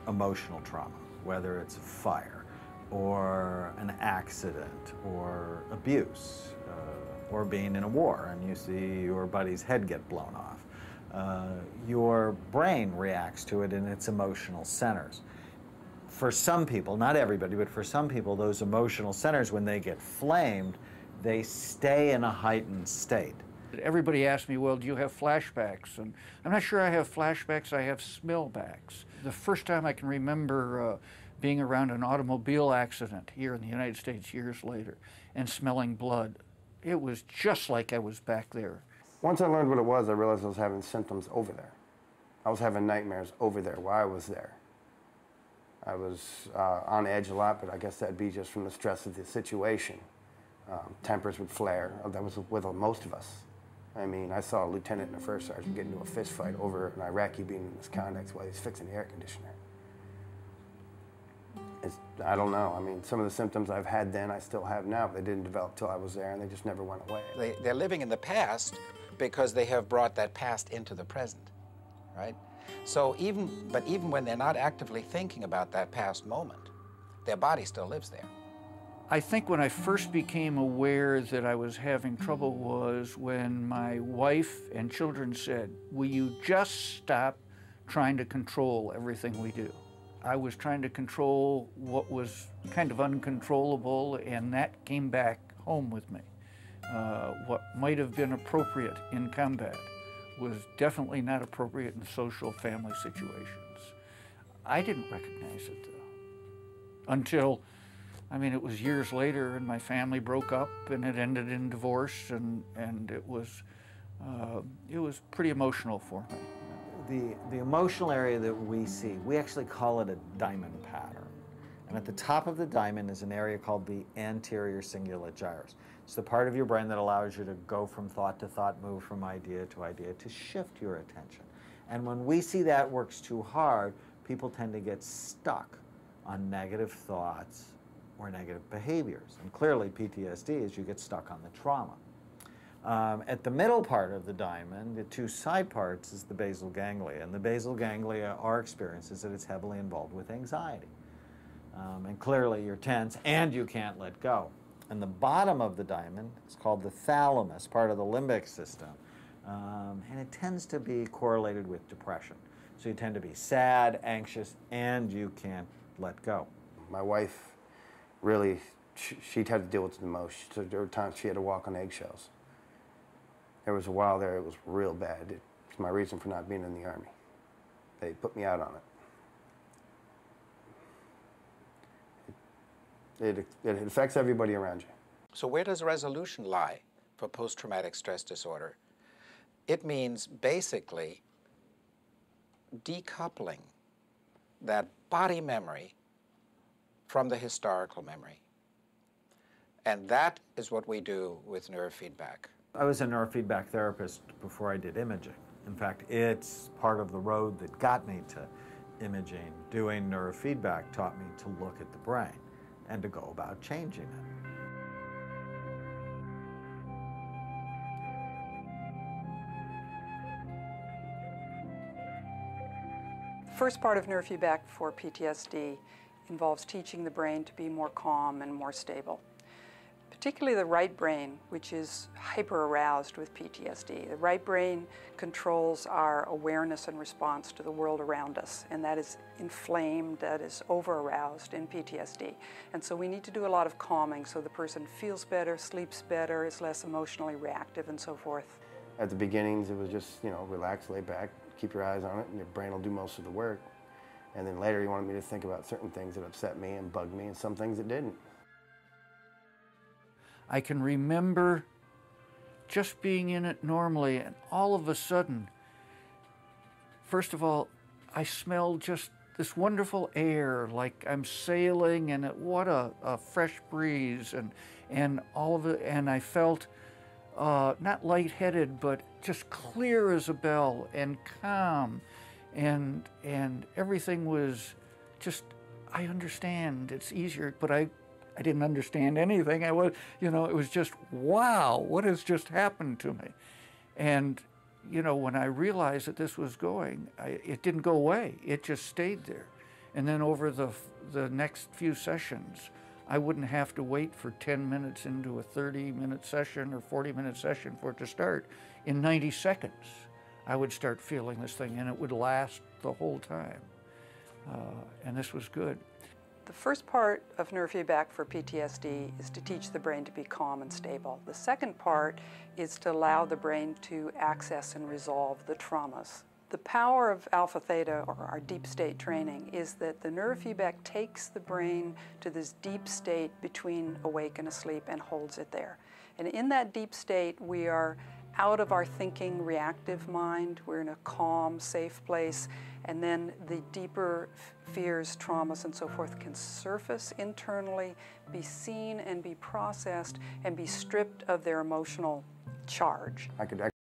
emotional trauma, whether it's a fire or an accident or abuse or being in a war and you see your buddy's head get blown off. Your brain reacts to it in its emotional centers. For some people, not everybody, but for some people, those emotional centers, when they get flamed, they stay in a heightened state. Everybody asks me, well, do you have flashbacks? And I'm not sure I have flashbacks, I have smellbacks. The first time I can remember being around an automobile accident here in the United States years later and smelling blood, it was just like I was back there. Once I learned what it was, I realized I was having symptoms over there. I was having nightmares over there while I was there. I was on edge a lot, but I guess that'd be just from the stress of the situation. Tempers would flare. That was with most of us. I mean, I saw a lieutenant and a first sergeant get into a fist fight over an Iraqi being in misconduct while he was fixing the air conditioner. I don't know. I mean, some of the symptoms I've had then, I still have now, but they didn't develop till I was there, and they just never went away. They're living in the past because they have brought that past into the present, right? So even when they're not actively thinking about that past moment, their body still lives there. I think when I first became aware that I was having trouble was when my wife and children said, will you just stop trying to control everything we do? I was trying to control what was kind of uncontrollable, and that came back home with me. What might have been appropriate in combat was definitely not appropriate in social family situations. I didn't recognize it though, until, I mean, it was years later and my family broke up and it ended in divorce, and it was pretty emotional for me. The emotional area that we see, we actually call it a diamond pattern. And at the top of the diamond is an area called the anterior cingulate gyrus. It's the part of your brain that allows you to go from thought to thought, move from idea, to shift your attention. And when we see that works too hard, people tend to get stuck on negative thoughts or negative behaviors. And clearly PTSD is you get stuck on the trauma. At the middle part of the diamond, the two side parts, is the basal ganglia. And the basal ganglia, our experience is that it's heavily involved with anxiety. And clearly you're tense and you can't let go. And the bottom of the diamond is called the thalamus, part of the limbic system. And it tends to be correlated with depression. So you tend to be sad, anxious, and you can't let go. My wife really, she had to deal with the most. So there were times she had to walk on eggshells. There was a while there it was real bad. It's my reason for not being in the Army. They put me out on it. It affects everybody around you. So where does resolution lie for post-traumatic stress disorder? It means basically decoupling that body memory from the historical memory. And that is what we do with neurofeedback. I was a neurofeedback therapist before I did imaging. In fact, it's part of the road that got me to imaging. Doing neurofeedback taught me to look at the brain and to go about changing it. The first part of neurofeedback for PTSD involves teaching the brain to be more calm and more stable. Particularly the right brain, which is hyper-aroused with PTSD. The right brain controls our awareness and response to the world around us, and that is inflamed, that is over-aroused in PTSD. And so we need to do a lot of calming so the person feels better, sleeps better, is less emotionally reactive, and so forth. At the beginnings, it was just, relax, lay back, keep your eyes on it, and your brain will do most of the work. And then later, he wanted me to think about certain things that upset me and bugged me, and some things that didn't. I can remember just being in it normally, and all of a sudden, first of all, I smelled just this wonderful air, like I'm sailing, and what a fresh breeze, and all of it, and I felt not lightheaded, but just clear as a bell and calm, and everything was just, I understand, it's easier, but I didn't understand anything. It was just, wow, what has just happened to me? And, when I realized that this was going, it didn't go away. It just stayed there. And then over the next few sessions, I wouldn't have to wait for 10 minutes into a 30-minute session or 40-minute session for it to start. In 90 seconds, I would start feeling this thing, and it would last the whole time. And this was good. The first part of neurofeedback for PTSD is to teach the brain to be calm and stable. The second part is to allow the brain to access and resolve the traumas. The power of alpha theta, or our deep state training, is that the neurofeedback takes the brain to this deep state between awake and asleep and holds it there. And in that deep state, we are out of our thinking, reactive mind. We're in a calm, safe place. And then the deeper fears, traumas, and so forth can surface internally, be seen and be processed, and be stripped of their emotional charge. I could